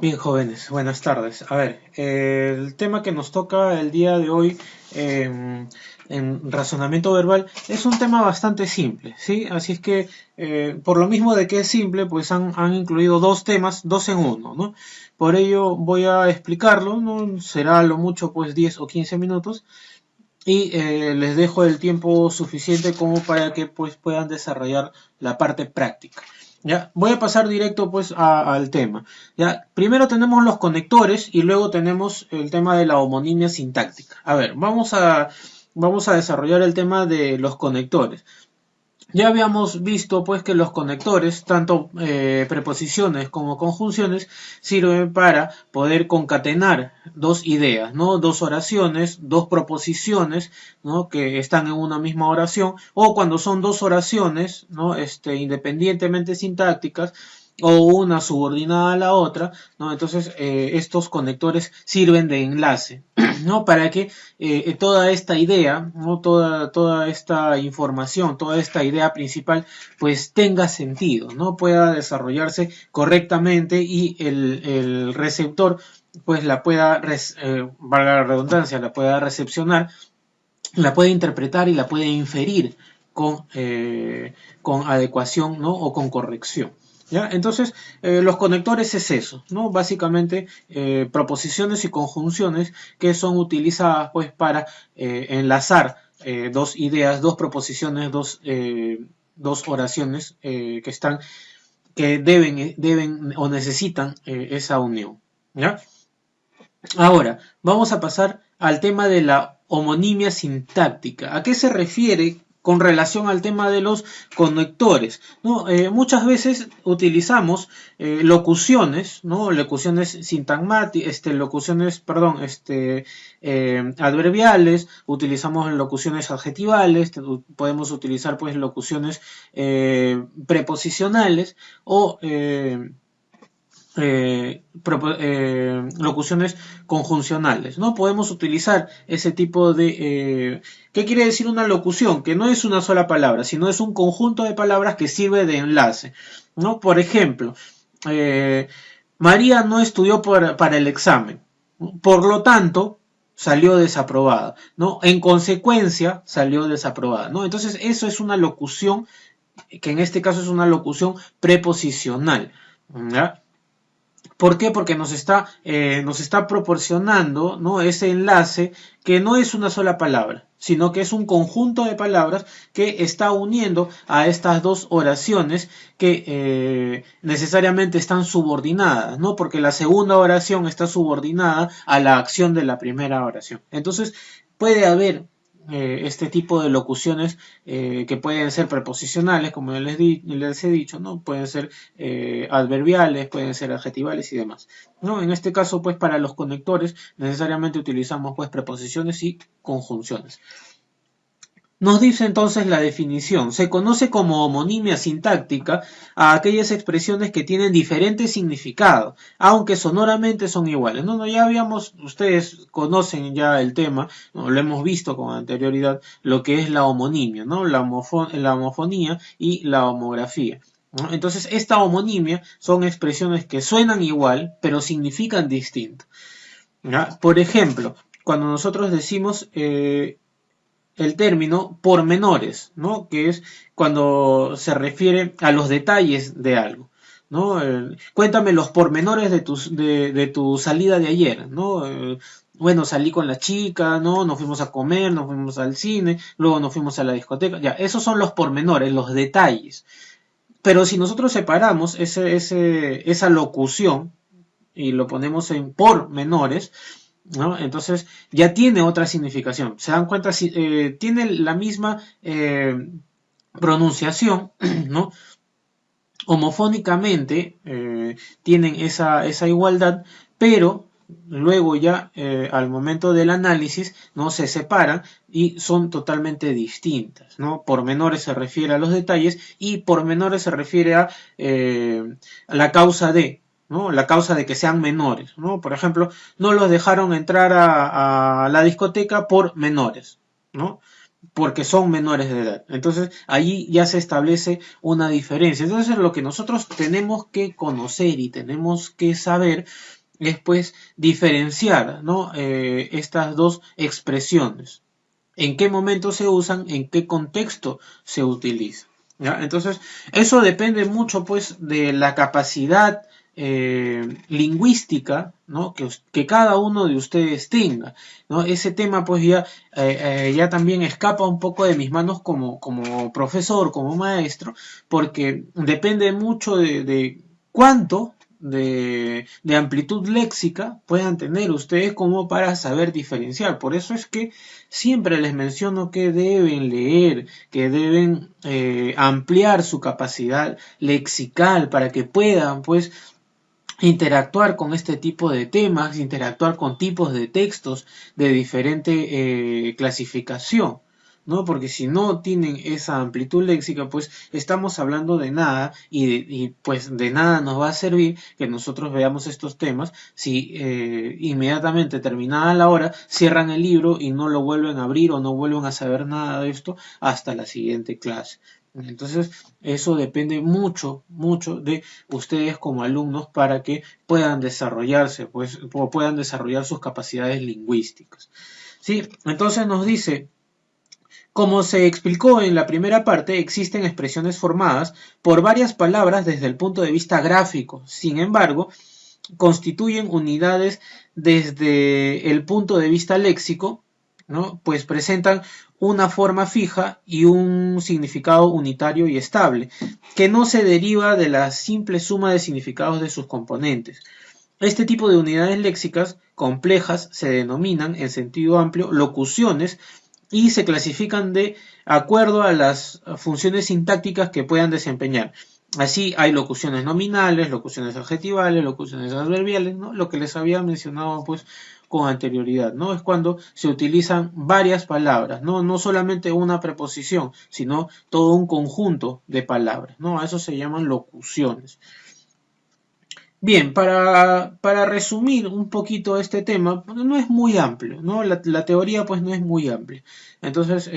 Bien, jóvenes, buenas tardes. A ver, el tema que nos toca el día de hoy en razonamiento verbal es un tema bastante simple, ¿sí? Así es que, por lo mismo de que es simple, pues han incluido dos temas, dos en uno, ¿no? Por ello voy a explicarlo, ¿no? Será a lo mucho pues 10 o 15 minutos y les dejo el tiempo suficiente como para que pues puedan desarrollar la parte práctica. Ya, voy a pasar directo pues al tema. Ya, primero tenemos los conectores y luego tenemos el tema de la homonimia sintáctica. A ver, vamos a desarrollar el tema de los conectores. Ya habíamos visto pues que los conectores, tanto preposiciones como conjunciones, sirven para poder concatenar dos ideas, ¿no? Dos oraciones, dos proposiciones, ¿no? Que están en una misma oración, o cuando son dos oraciones, ¿no? Independientemente sintácticas, o una subordinada a la otra, ¿no? Entonces estos conectores sirven de enlace, ¿no? Para que toda esta idea, ¿no? Toda esta información, toda esta idea principal, pues tenga sentido, ¿no? Pueda desarrollarse correctamente y el receptor, pues la pueda, valga la redundancia, la pueda recepcionar, la puede interpretar y la puede inferir con adecuación, ¿no? O con corrección. ¿Ya? Entonces, los conectores es eso, ¿no? Básicamente, proposiciones y conjunciones que son utilizadas pues para enlazar dos ideas, dos proposiciones, dos oraciones que deben o necesitan esa unión. ¿Ya? Ahora, vamos a pasar al tema de la homonimia sintáctica. ¿A qué se refiere con relación al tema de los conectores? ¿No? Muchas veces utilizamos locuciones, ¿no? Locuciones sintagmáticas, locuciones, perdón, adverbiales, utilizamos locuciones adjetivales, podemos utilizar pues locuciones preposicionales o locuciones conjuncionales, ¿no? Podemos utilizar ese tipo de... ¿qué quiere decir una locución? Que no es una sola palabra, sino es un conjunto de palabras que sirve de enlace, ¿no? Por ejemplo, eh, María no estudió para el examen, por lo tanto, salió desaprobada, ¿no? En consecuencia, salió desaprobada, ¿no? Entonces, eso es una locución, que en este caso es una locución preposicional, ¿ya? ¿Por qué? Porque nos está proporcionando, ¿no? Ese enlace que no es una sola palabra, sino que es un conjunto de palabras que está uniendo a estas dos oraciones que necesariamente están subordinadas, ¿no? Porque la segunda oración está subordinada a la acción de la primera oración. Entonces, puede haber este tipo de locuciones que pueden ser preposicionales, como les he dicho, ¿no? Pueden ser adverbiales, pueden ser adjetivales y demás, ¿no? En este caso, pues para los conectores necesariamente utilizamos pues preposiciones y conjunciones. Nos dice entonces la definición. Se conoce como homonimia sintáctica a aquellas expresiones que tienen diferentes significados, aunque sonoramente son iguales. No, ya habíamos, ustedes conocen ya el tema, ¿no? Lo hemos visto con anterioridad, lo que es la homonimia, ¿no? La homofonía y la homografía, ¿no? Entonces, esta homonimia son expresiones que suenan igual, pero significan distinto, ¿ya? Por ejemplo, cuando nosotros decimos el término pormenores, ¿no? Que es cuando se refiere a los detalles de algo, ¿no? Cuéntame los pormenores de tu salida de ayer, ¿no? Bueno, salí con la chica, ¿no? Nos fuimos a comer, nos fuimos al cine, luego nos fuimos a la discoteca, ya, esos son los pormenores, los detalles. Pero si nosotros separamos esa locución y lo ponemos en pormenores, ¿no? Entonces ya tiene otra significación. ¿Se dan cuenta? Tiene la misma pronunciación, ¿no? Homofónicamente tienen esa igualdad, pero luego ya al momento del análisis no se separan y son totalmente distintas, ¿no? Pormenores se refiere a los detalles y pormenores se refiere a la causa de, ¿no? La causa de que sean menores, ¿no? Por ejemplo, no los dejaron entrar a la discoteca por menores, ¿no? porque son menores de edad. Entonces, allí ya se establece una diferencia. Entonces, lo que nosotros tenemos que conocer y tenemos que saber es, pues, diferenciar, ¿no? Estas dos expresiones. En qué momento se usan, en qué contexto se utilizan. ¿Ya? Entonces, eso depende mucho, pues, de la capacidad lingüística, ¿no? que cada uno de ustedes tenga, ¿no? Ese tema, pues, ya también escapa un poco de mis manos como profesor, como maestro, porque depende mucho de cuánto de amplitud léxica puedan tener ustedes como para saber diferenciar. Por eso es que siempre les menciono que deben leer, que deben ampliar su capacidad lexical para que puedan, pues, interactuar con este tipo de temas, interactuar con tipos de textos de diferente clasificación, ¿no? Porque si no tienen esa amplitud léxica, pues estamos hablando de nada y pues de nada nos va a servir que nosotros veamos estos temas si inmediatamente terminada la hora cierran el libro y no lo vuelven a abrir o no vuelven a saber nada de esto hasta la siguiente clase. Entonces, eso depende mucho, mucho de ustedes como alumnos para que puedan desarrollarse, pues, o puedan desarrollar sus capacidades lingüísticas. ¿Sí? Entonces nos dice, como se explicó en la primera parte, existen expresiones formadas por varias palabras desde el punto de vista gráfico. Sin embargo, constituyen unidades desde el punto de vista léxico, ¿no? Pues presentan una forma fija y un significado unitario y estable, que no se deriva de la simple suma de significados de sus componentes. Este tipo de unidades léxicas complejas se denominan, en sentido amplio, locuciones y se clasifican de acuerdo a las funciones sintácticas que puedan desempeñar. Así hay locuciones nominales, locuciones adjetivales, locuciones adverbiales, ¿no? Lo que les había mencionado, pues, con anterioridad, ¿no? Es cuando se utilizan varias palabras, ¿no? No solamente una preposición, sino todo un conjunto de palabras, ¿no? A eso se llaman locuciones. Bien, para resumir un poquito este tema, no es muy amplio, ¿no? La teoría pues no es muy amplia. Entonces,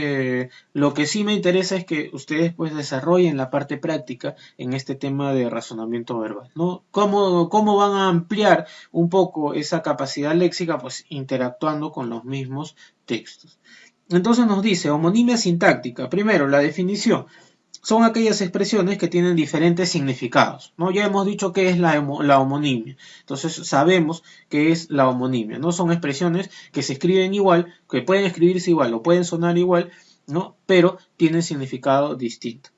lo que sí me interesa es que ustedes pues desarrollen la parte práctica en este tema de razonamiento verbal, ¿no? ¿Cómo van a ampliar un poco esa capacidad léxica? Pues interactuando con los mismos textos. Entonces nos dice, homonimia sintáctica. Primero, la definición son aquellas expresiones que tienen diferentes significados, ¿no? Ya hemos dicho qué es la homonimia, entonces sabemos qué es la homonimia, ¿no? Son expresiones que se escriben igual, que pueden escribirse igual o pueden sonar igual, ¿no? Pero tienen significado distinto.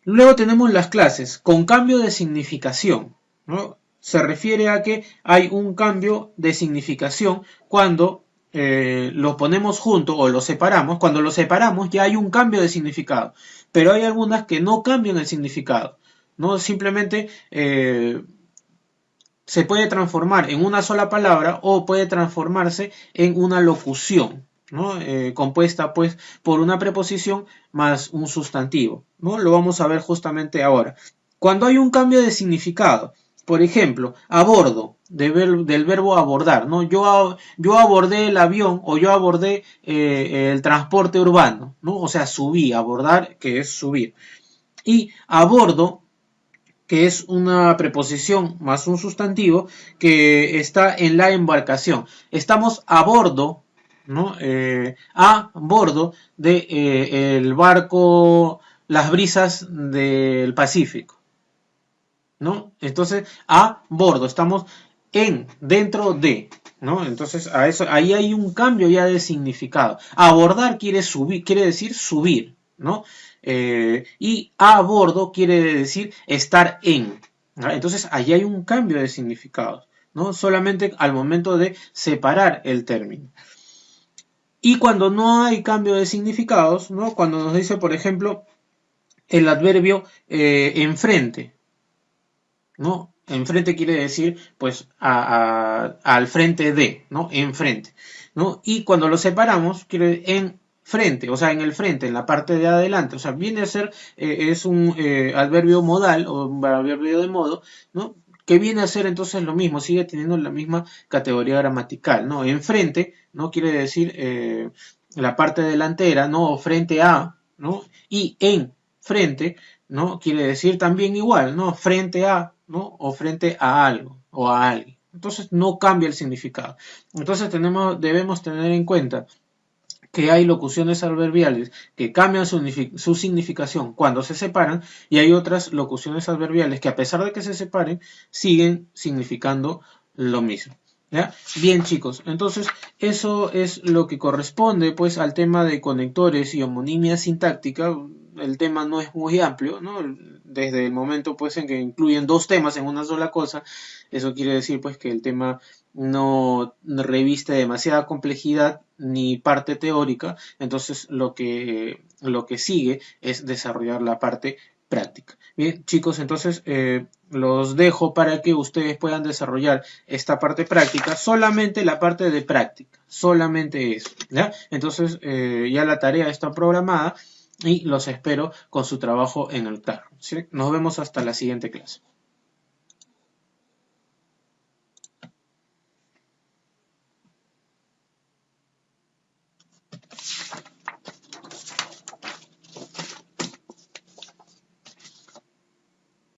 Luego tenemos las clases con cambio de significación, ¿no? Se refiere a que hay un cambio de significación cuando lo ponemos junto o lo separamos. Cuando lo separamos ya hay un cambio de significado, pero hay algunas que no cambian el significado, ¿no? Simplemente se puede transformar en una sola palabra o puede transformarse en una locución, ¿no? Compuesta pues por una preposición más un sustantivo, ¿no? Lo vamos a ver justamente ahora. Cuando hay un cambio de significado, por ejemplo, a bordo del verbo abordar, ¿no? Yo abordé el avión o yo abordé el transporte urbano, ¿no? O sea, subí, abordar, que es subir. Y a bordo, que es una preposición más un sustantivo que está en la embarcación. Estamos a bordo, ¿no? A bordo de el barco Las Brisas del Pacífico, ¿no? Entonces, a bordo, estamos dentro de, ¿no? Entonces, a eso, ahí hay un cambio ya de significado. Abordar quiere subir, quiere decir subir, ¿no? Y a bordo quiere decir estar en, ¿no? Entonces, ahí hay un cambio de significado, ¿no? Solamente al momento de separar el término. Y cuando no hay cambio de significados, ¿no? Cuando nos dice, por ejemplo, el adverbio enfrente, ¿no? Enfrente quiere decir, pues, al frente de, ¿no? Enfrente, ¿no? Y cuando lo separamos, quiere en frente, o sea, en el frente, en la parte de adelante, o sea, viene a ser, es un adverbio modal o un adverbio de modo, ¿no? Que viene a ser entonces lo mismo, sigue teniendo la misma categoría gramatical, ¿no? Enfrente ¿no? Quiere decir la parte delantera, ¿no? O frente a, ¿no? Y en frente, ¿no? Quiere decir también igual, ¿no? Frente a, ¿no? O frente a algo o a alguien. Entonces no cambia el significado. Entonces debemos tener en cuenta que hay locuciones adverbiales que cambian su significación cuando se separan y hay otras locuciones adverbiales que a pesar de que se separen siguen significando lo mismo. ¿Ya? Bien, chicos, entonces eso es lo que corresponde pues al tema de conectores y homonimia sintáctica. El tema no es muy amplio, ¿no? Desde el momento pues en que incluyen dos temas en una sola cosa, eso quiere decir pues que el tema no reviste demasiada complejidad ni parte teórica, entonces lo que sigue es desarrollar la parte práctica. Bien, chicos, entonces los dejo para que ustedes puedan desarrollar esta parte práctica, solamente la parte de práctica, solamente eso, ¿ya? Entonces ya la tarea está programada y los espero con su trabajo en el carro, ¿sí? Nos vemos hasta la siguiente clase.